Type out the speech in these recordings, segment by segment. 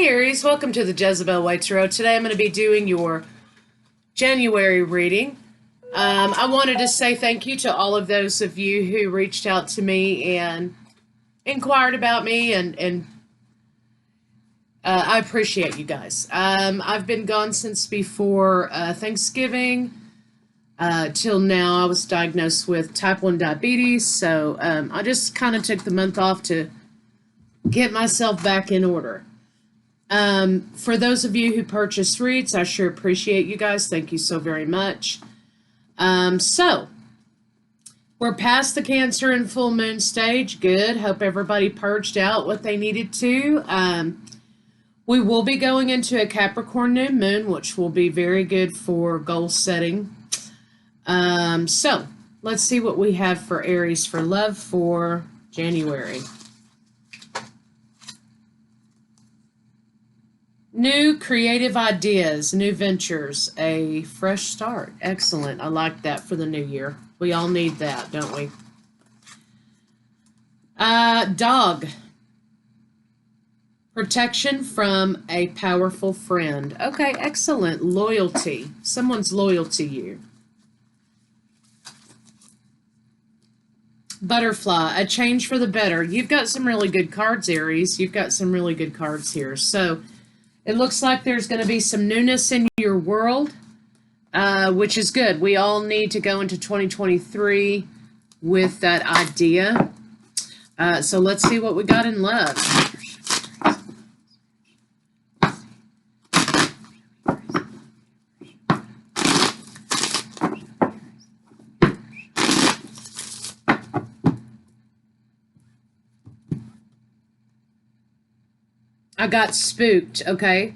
Hey Aries, welcome to the Jezebel Way Tarot. Today I'm going to be doing your January reading. I wanted to say thank you to all of those of you who reached out to me and inquired about me, and I appreciate you guys. I've been gone since before Thanksgiving till now. I was diagnosed with type 1 diabetes, so I just kind of took the month off to get myself back in order. For those of you who purchased reads, I sure appreciate you guys. Thank you so very much. So, we're past the Cancer and full moon stage. Good. Hope everybody purged out what they needed to. We will be going into a Capricorn new moon, which will be very good for goal setting. So, let's see what we have for Aries for love for January. New creative ideas, new ventures, a fresh start. Excellent. I like that for the new year. We all need that, don't we? Dog. Protection from a powerful friend. Okay, excellent. Loyalty. Someone's loyal to you. Butterfly. A change for the better. You've got some really good cards, Aries. You've got some really good cards here. So, it looks like there's going to be some newness in your world, which is good. We all need to go into 2023 with that idea. So let's see what we got in love. I got spooked, okay?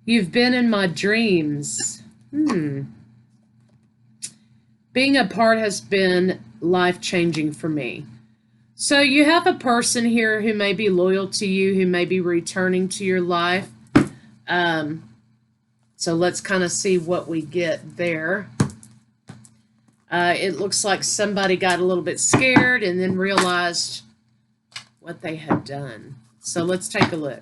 You've been in my dreams. Being apart has been life-changing for me. So you have a person here who may be loyal to you, who may be returning to your life. So let's kind of see what we get there. It looks like somebody got a little bit scared and then realized what they had done. So let's take a look.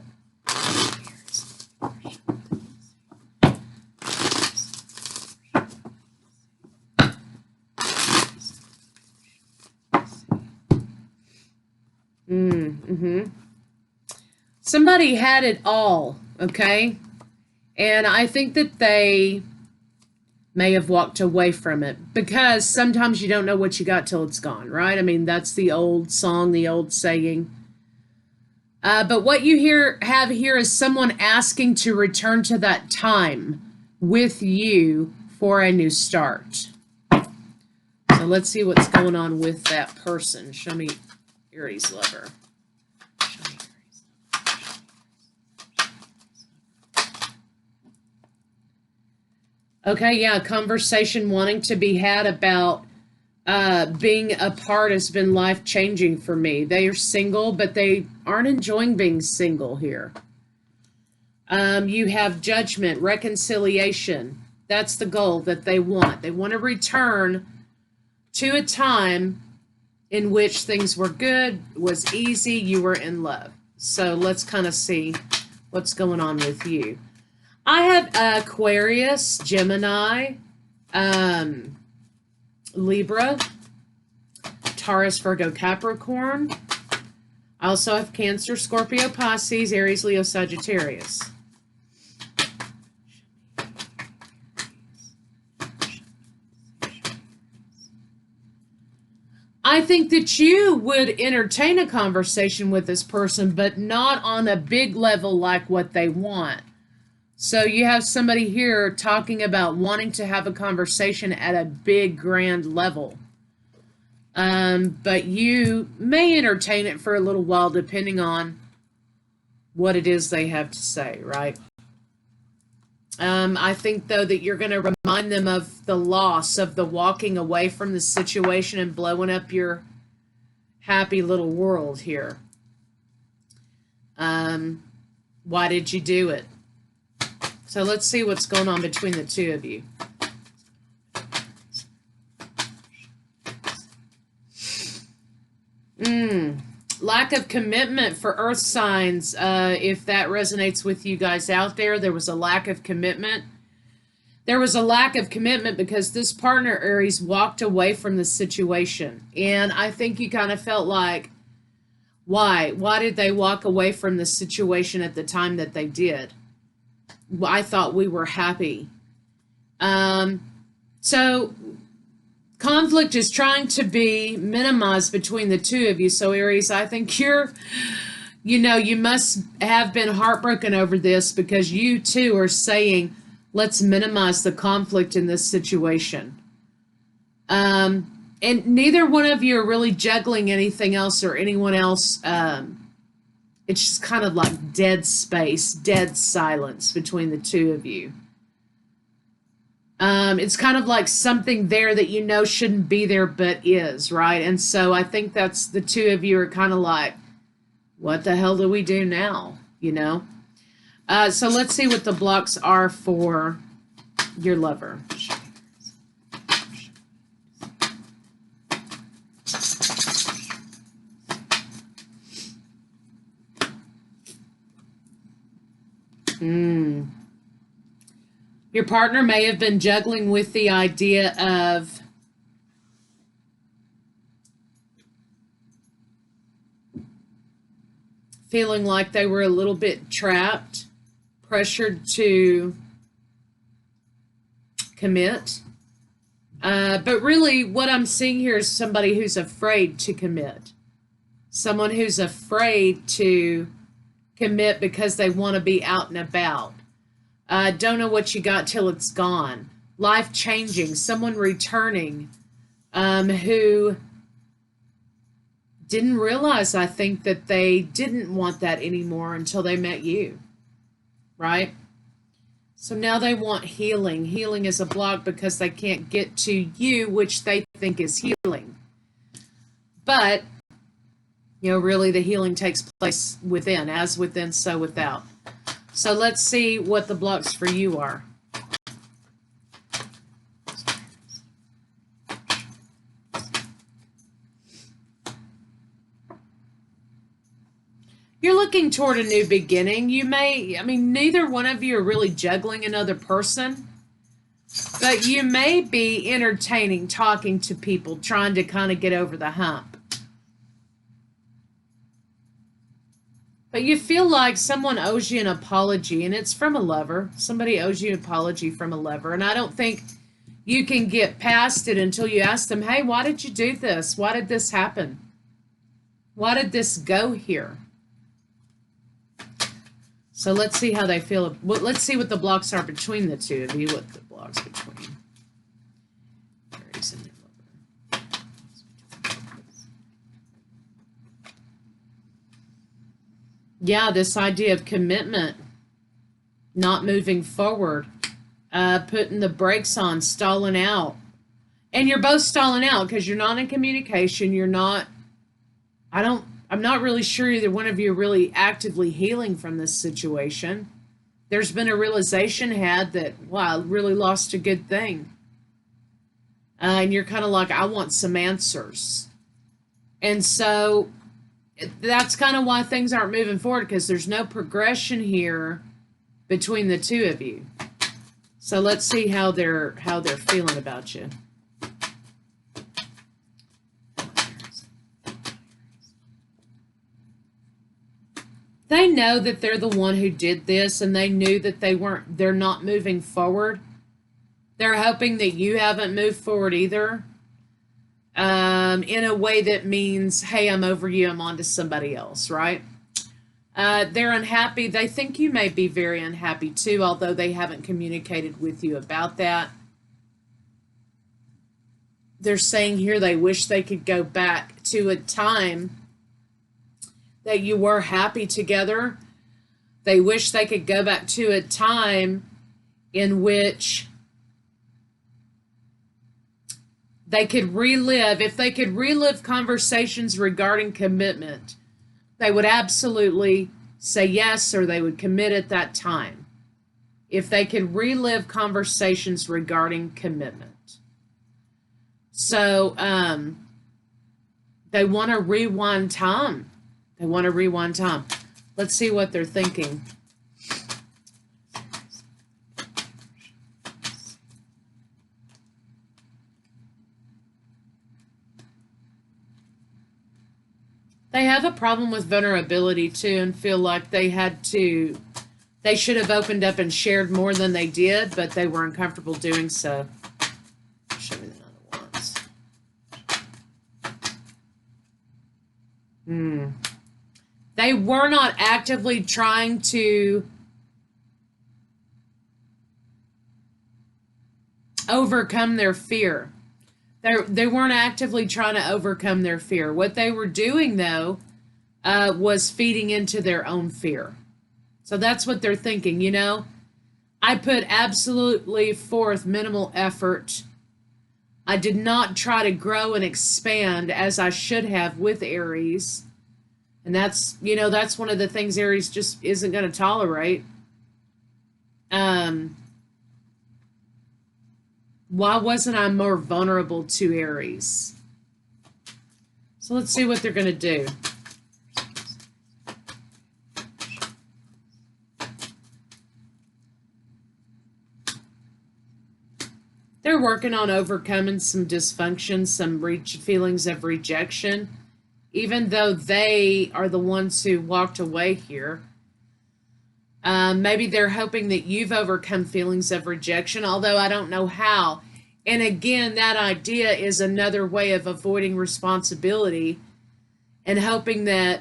Somebody had it all, okay? And I think that they may have walked away from it, because sometimes you don't know what you got till it's gone, right? I mean, that's the old song, the old saying. But what you have here is someone asking to return to that time with you for a new start. So let's see what's going on with that person. Show me Aries lover. Okay, yeah, conversation wanting to be had about being apart has been life-changing for me. They are single, but they aren't enjoying being single here. You have judgment, reconciliation. That's the goal that they want. They want to return to a time in which things were good, was easy, you were in love. So let's kind of see what's going on with you. I have Aquarius, Gemini, Libra, Taurus, Virgo, Capricorn. I also have Cancer, Scorpio, Pisces, Aries, Leo, Sagittarius. I think that you would entertain a conversation with this person, but not on a big level like what they want. So you have somebody here talking about wanting to have a conversation at a big, grand level. But you may entertain it for a little while, depending on what it is they have to say, right? I think, though, that you're going to remind them of the loss, of the walking away from the situation and blowing up your happy little world here. Why did you do it? So let's see what's going on between the two of you. Lack of commitment for earth signs. If that resonates with you guys out there, there was a lack of commitment. There was a lack of commitment because this partner, Aries, walked away from the situation. And I think you kind of felt like, why? Why did they walk away from the situation at the time that they did? I thought we were happy. So conflict is trying to be minimized between the two of you. So Aries, I think you must have been heartbroken over this because you too are saying, let's minimize the conflict in this situation. And neither one of you are really juggling anything else or anyone else. It's just kind of like dead space, dead silence between the two of you. It's kind of like something there that you know shouldn't be there, but is, right? And so I think that's the two of you are kind of like, what the hell do we do now? So let's see what the blocks are for your lover. Your partner may have been juggling with the idea of feeling like they were a little bit trapped, pressured to commit. But really what I'm seeing here is somebody who's afraid to commit. Someone who's afraid to commit because they want to be out and about. Don't know what you got till it's gone. Life changing. Someone returning who didn't realize, I think, that they didn't want that anymore until they met you. Right? So now they want healing. Healing is a block because they can't get to you, which they think is healing. But, really the healing takes place within. As within, so without. So let's see what the blocks for you are. You're looking toward a new beginning. Neither one of you are really juggling another person, but you may be entertaining, talking to people, trying to kind of get over the hump. But you feel like someone owes you an apology, and it's from a lover. Somebody owes you an apology from a lover, and I don't think you can get past it until you ask them, hey, why did you do this? Why did this happen? Why did this go here? So let's see how they feel. Let's see what the blocks are between the two of you. What the blocks between Aries and their lover. Yeah, this idea of commitment, not moving forward, putting the brakes on, stalling out. And you're both stalling out because you're not in communication. I'm not really sure either one of you are really actively healing from this situation. There's been a realization had that, wow, I really lost a good thing. And you're kind of like, I want some answers. And so that's kind of why things aren't moving forward, because there's no progression here between the two of you. So let's see how they're feeling about you. They know that they're the one who did this, and they knew that they're not moving forward. They're hoping that you haven't moved forward either. In a way that means, hey, I'm over you, I'm on to somebody else, right? They're unhappy. They think you may be very unhappy too, although they haven't communicated with you about that. They're saying here they wish they could go back to a time that you were happy together. They wish they could go back to a time in which they could relive. If they could relive conversations regarding commitment, they would absolutely say yes, or they would commit at that time. If they could relive conversations regarding commitment. So they want to rewind time. They want to rewind time. Let's see what they're thinking. They have a problem with vulnerability too and feel like they should have opened up and shared more than they did, but they were uncomfortable doing so. Show me the other ones. They were not actively trying to overcome their fear. They weren't actively trying to overcome their fear. What they were doing, though, was feeding into their own fear. So that's what they're thinking, you know. I put absolutely forth minimal effort. I did not try to grow and expand as I should have with Aries. And that's, you know, that's one of the things Aries just isn't going to tolerate. Why wasn't I more vulnerable to Aries? So let's see what they're going to do. They're working on overcoming some dysfunction, some feelings of rejection, even though they are the ones who walked away here. Maybe they're hoping that you've overcome feelings of rejection, although I don't know how. And again, that idea is another way of avoiding responsibility and hoping that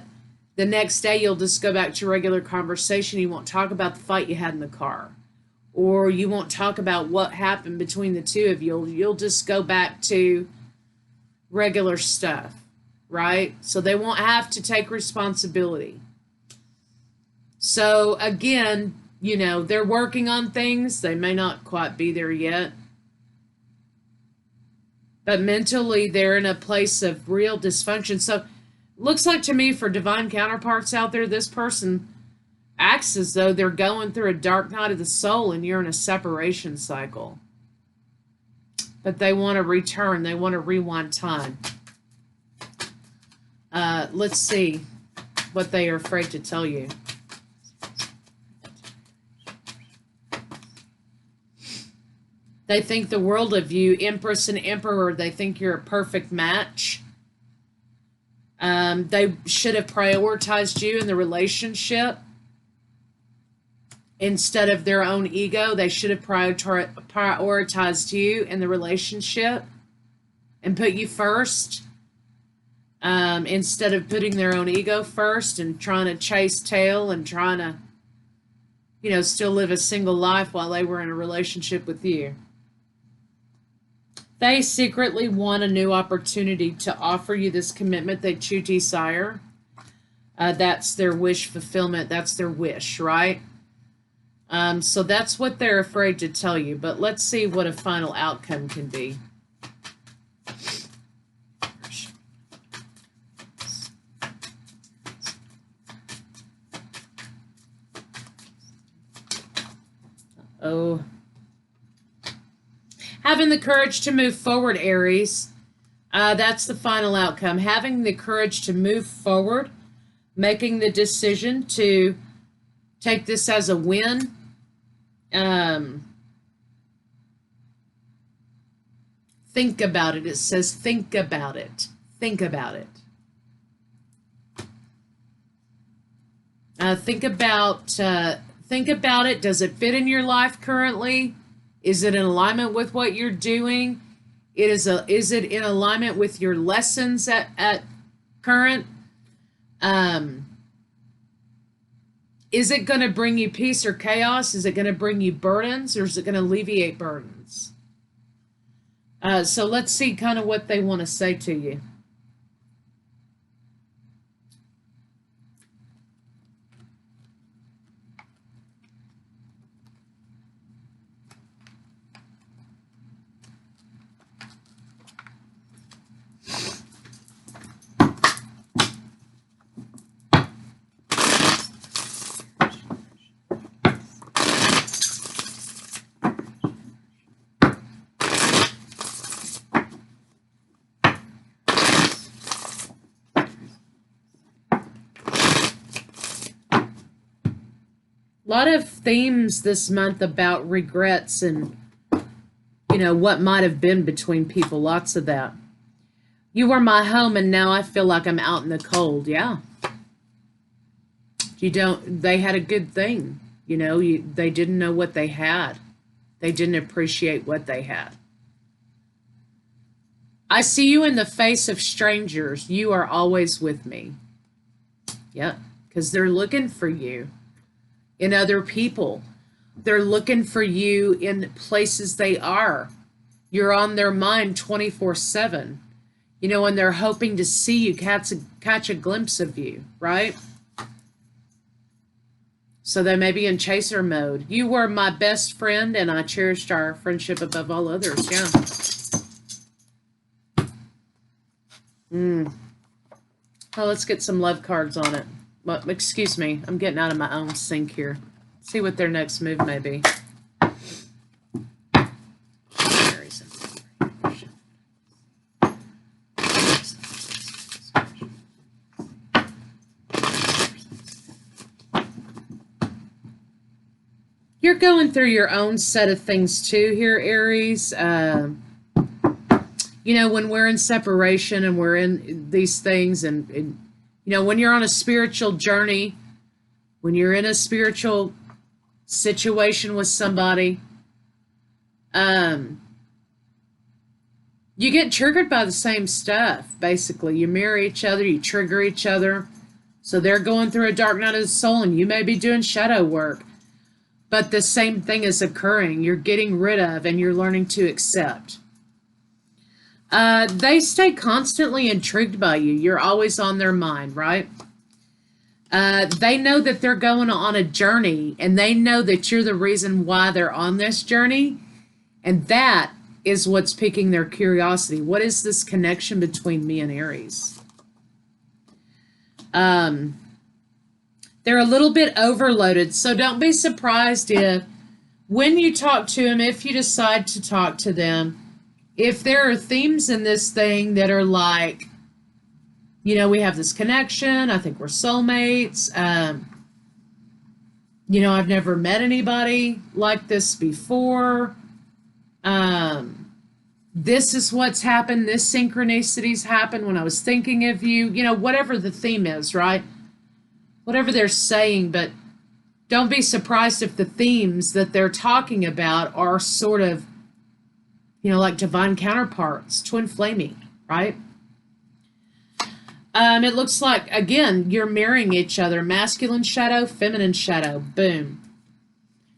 the next day you'll just go back to regular conversation. You won't talk about the fight you had in the car, or you won't talk about what happened between the two of you. You'll just go back to regular stuff, right? So they won't have to take responsibility. So again, you know, they're working on things. They may not quite be there yet. But mentally, they're in a place of real dysfunction. So looks like to me, for divine counterparts out there, this person acts as though they're going through a dark night of the soul and you're in a separation cycle. But they want to return. They want to rewind time. Let's see what they are afraid to tell you. They think the world of you, Empress and Emperor. They think you're a perfect match. They should have prioritized you in the relationship instead of their own ego. They should have prioritized you in the relationship and put you first instead of putting their own ego first and trying to chase tail and trying to, you know, still live a single life while they were in a relationship with you. They secretly want a new opportunity to offer you this commitment that you desire. That's their wish fulfillment. That's their wish, right? So that's what they're afraid to tell you. But let's see what a final outcome can be. Oh. Having the courage to move forward, Aries. That's the final outcome. Having the courage to move forward, making the decision to take this as a win. Think about it. It says think about it. Think about it. Think about it. Does it fit in your life currently? Is it in alignment with what you're doing? Is it in alignment with your lessons at current? Is it going to bring you peace or chaos? Is it going to bring you burdens, or is it going to alleviate burdens? So let's see kind of what they want to say to you. A lot of themes this month about regrets and, what might have been between people. Lots of that. You were my home and now I feel like I'm out in the cold. Yeah. They had a good thing. They didn't know what they had. They didn't appreciate what they had. I see you in the face of strangers. You are always with me. Yep. Because they're looking for you in other people. They're looking for you in places they are. You're on their mind 24/7. And they're hoping to see you, catch a glimpse of you, right? So they may be in chaser mode. You were my best friend, and I cherished our friendship above all others. Yeah. Oh, let's get some love cards on it. Well, excuse me, I'm getting out of my own sync here. See what their next move may be. You're going through your own set of things too here, Aries. When we're in separation and we're in these things and when you're on a spiritual journey, when you're in a spiritual situation with somebody, you get triggered by the same stuff, basically. You mirror each other, you trigger each other. So they're going through a dark night of the soul and you may be doing shadow work. But the same thing is occurring. You're getting rid of and you're learning to accept. They stay constantly intrigued by you. You're always on their mind, right? They know that they're going on a journey and they know that you're the reason why they're on this journey. And that is what's piquing their curiosity. What is this connection between me and Aries? They're a little bit overloaded, so don't be surprised if when you talk to them, if you decide to talk to them, if there are themes in this thing that are like, we have this connection, I think we're soulmates, I've never met anybody like this before, this is what's happened, this synchronicities happened when I was thinking of you, whatever the theme is, right? Whatever they're saying, but don't be surprised if the themes that they're talking about are sort of, like divine counterparts, twin flaming, right? It looks like, again, you're mirroring each other, masculine shadow, feminine shadow, boom.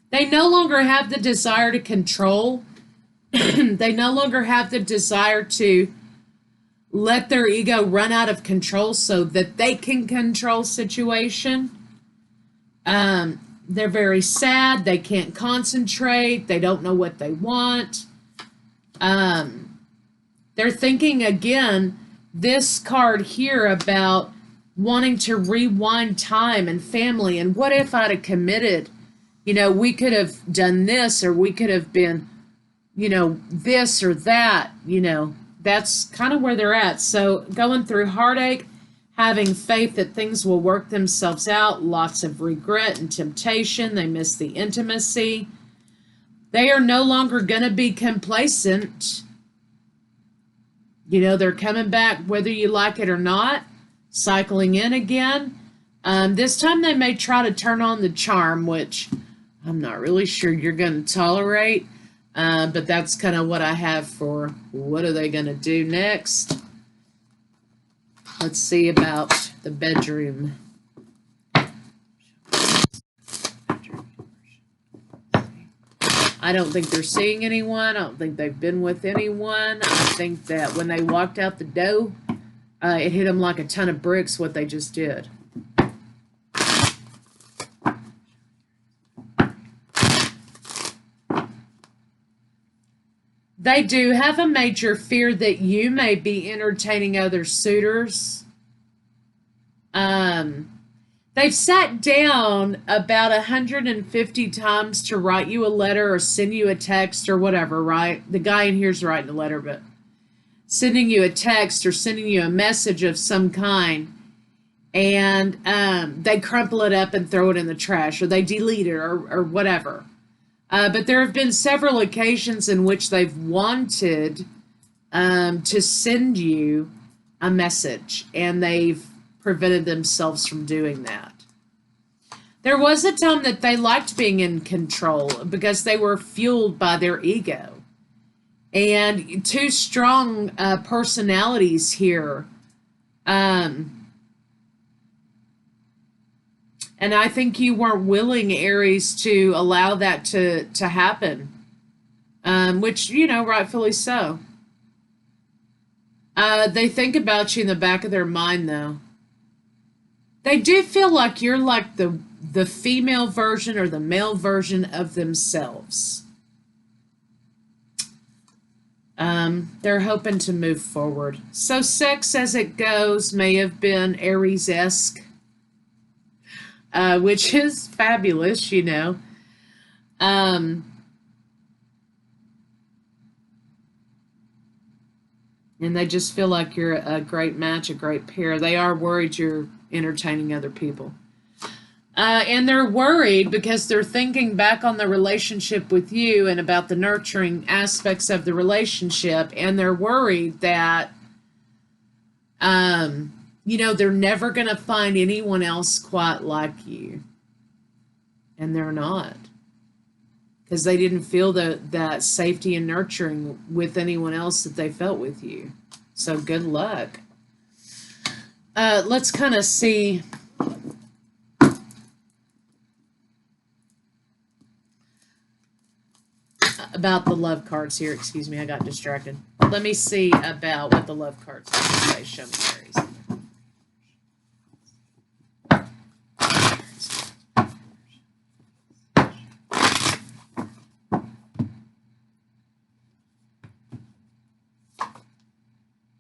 They no longer have the desire to control. They no longer have the desire to let their ego run out of control so that they can control situation. They're very sad. They can't concentrate. They don't know what they want. They're thinking again, this card here about wanting to rewind time and family. And what if I'd have committed? We could have done this, or we could have been, this or that, That's kind of where they're at. So going through heartache, having faith that things will work themselves out, lots of regret and temptation. They miss the intimacy. They are no longer going to be complacent. They're coming back whether you like it or not, cycling in again. This time they may try to turn on the charm, which I'm not really sure you're going to tolerate. But that's kind of what I have for what are they going to do next. Let's see about the bedroom. I don't think they're seeing anyone. I don't think they've been with anyone. I think that when they walked out the door, it hit them like a ton of bricks what they just did. They do have a major fear that you may be entertaining other suitors. They've sat down about 150 times to write you a letter or send you a text or whatever, right? The guy in here's writing a letter, but sending you a text or sending you a message of some kind. and they crumple it up and throw it in the trash, or they delete it, or whatever. But there have been several occasions in which they've wanted to send you a message, and they've prevented themselves from doing that. There was a time that they liked being in control because they were fueled by their ego. And two strong personalities here. And I think you weren't willing, Aries, to allow that to happen. Which, rightfully so. They think about you in the back of their mind, though. They do feel like you're like the female version or the male version of themselves. They're hoping to move forward. So sex as it goes may have been Aries-esque, which is fabulous, And they just feel like you're a great match, a great pair. They are worried you're entertaining other people. And they're worried because they're thinking back on the relationship with you and about the nurturing aspects of the relationship. And they're worried that, they're never going to find anyone else quite like you. And they're not. Because they didn't feel that safety and nurturing with anyone else that they felt with you. So good luck. Let's kind of see about the love cards here. Excuse me, I got distracted. Let me see about what the love cards say. Show me, Aries.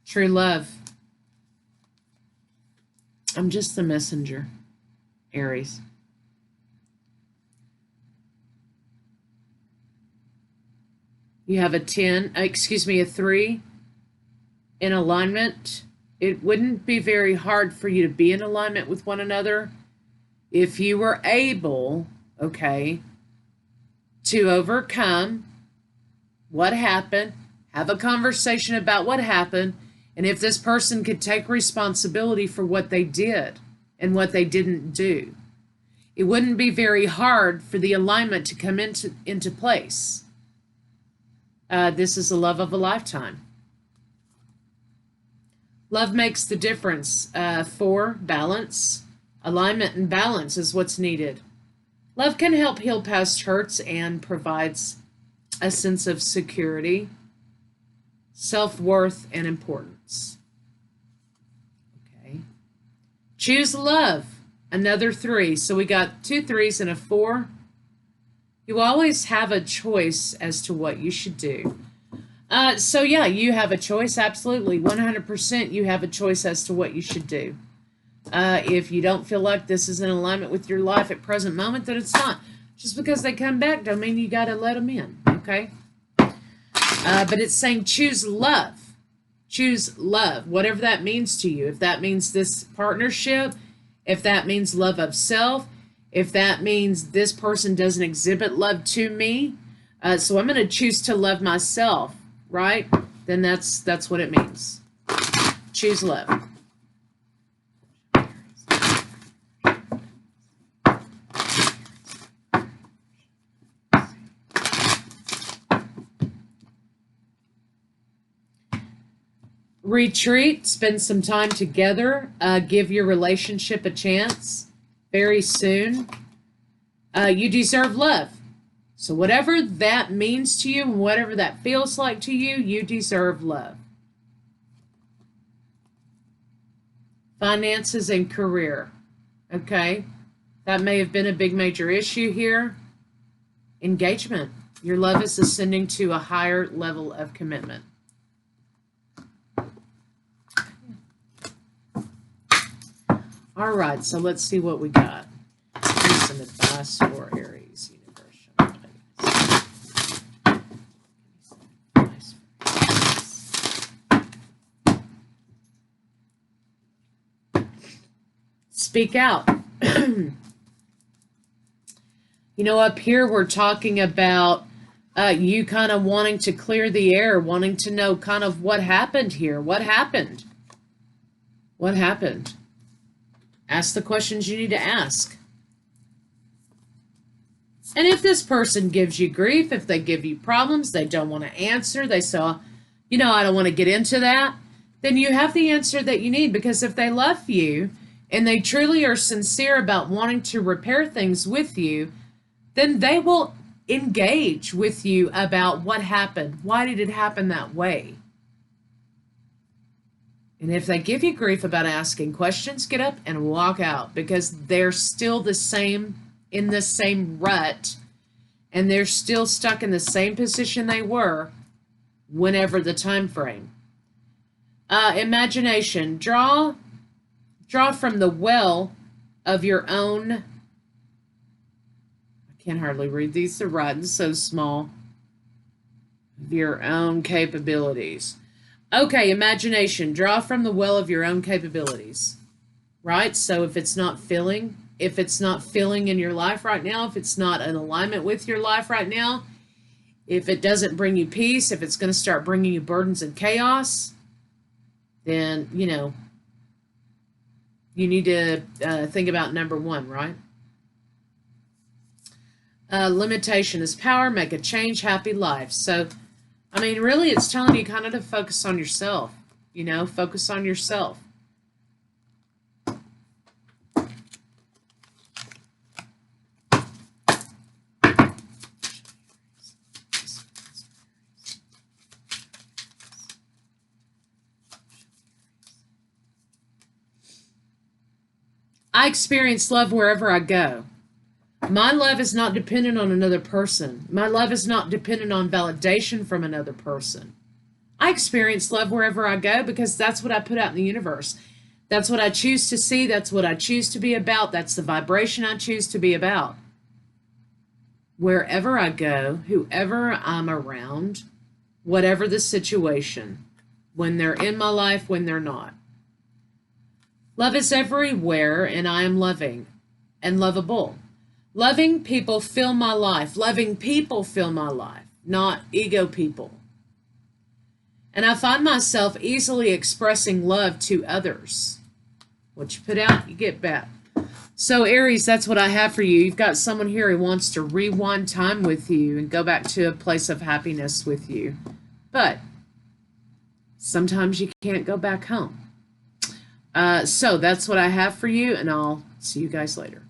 True love. I'm just the messenger, Aries. You have a 3 in alignment. It wouldn't be very hard for you to be in alignment with one another if you were able, to overcome what happened, have a conversation about what happened, and if this person could take responsibility for what they did and what they didn't do. It wouldn't be very hard for the alignment to come into place. This is the love of a lifetime. Love makes the difference. 4, balance. Alignment and balance is what's needed. Love can help heal past hurts and provides a sense of security, self-worth, and importance. Okay. Choose love. Another 3. So we got 2 3s and a 4. You always have a choice as to what you should do. So yeah, you have a choice. Absolutely. 100% you have a choice as to what you should do. If you don't feel like this is in alignment with your life at present moment, then it's not. Just because they come back don't mean you got to let them in. Okay. But it's saying choose love. Choose love, whatever that means to you. If that means this partnership, if that means love of self, if that means this person doesn't exhibit love to me, so I'm going to choose to love myself, right? Then that's what it means. Choose love. Retreat, spend some time together, give your relationship a chance very soon. You deserve love. So whatever that means to you and whatever that feels like to you, you deserve love. Finances and career. Okay. That may have been a big major issue here. Engagement. Your love is ascending to a higher level of commitment. All right, so let's see what we got. Here's some advice for Aries Universe. speak out. You know, up here we're talking about you kind of wanting to clear the air, wanting to know kind of what happened here. What happened? What happened? Ask the questions you need to ask. And if this person gives you grief, if they give you problems, they don't want to answer, they say, you know, I don't want to get into that, then you have the answer that you need. Because if they love you and they truly are sincere about wanting to repair things with you, then they will engage with you about what happened. Why did it happen that way? And if they give you grief about asking questions, get up and walk out, because they're still the same, in the same rut, and they're still stuck in the same position they were whenever the time frame. Imagination. Draw from the well of your own, can hardly read these, they're writing so small, of your own capabilities. Okay, imagination. Draw from the well of your own capabilities, right? So if it's not filling in your life right now, if it's not in alignment with your life right now, if it doesn't bring you peace, if it's going to start bringing you burdens and chaos, then, you know, you need to think about number one, right? Limitation is power, make a change, happy life. So, I mean, really, it's telling you kind of to focus on yourself, you know, focus on yourself. I experience love wherever I go. My love is not dependent on another person. My love is not dependent on validation from another person. I experience love wherever I go because that's what I put out in the universe. That's what I choose to see. That's what I choose to be about. That's the vibration I choose to be about. Wherever I go, whoever I'm around, whatever the situation, when they're in my life, when they're not. Love is everywhere, and I am loving and lovable. Loving people fill my life. Loving people fill my life, not ego people. And I find myself easily expressing love to others. What you put out, you get back. So Aries, that's what I have for you. You've got someone here who wants to rewind time with you and go back to a place of happiness with you. But sometimes you can't go back home. So that's what I have for you, and I'll see you guys later.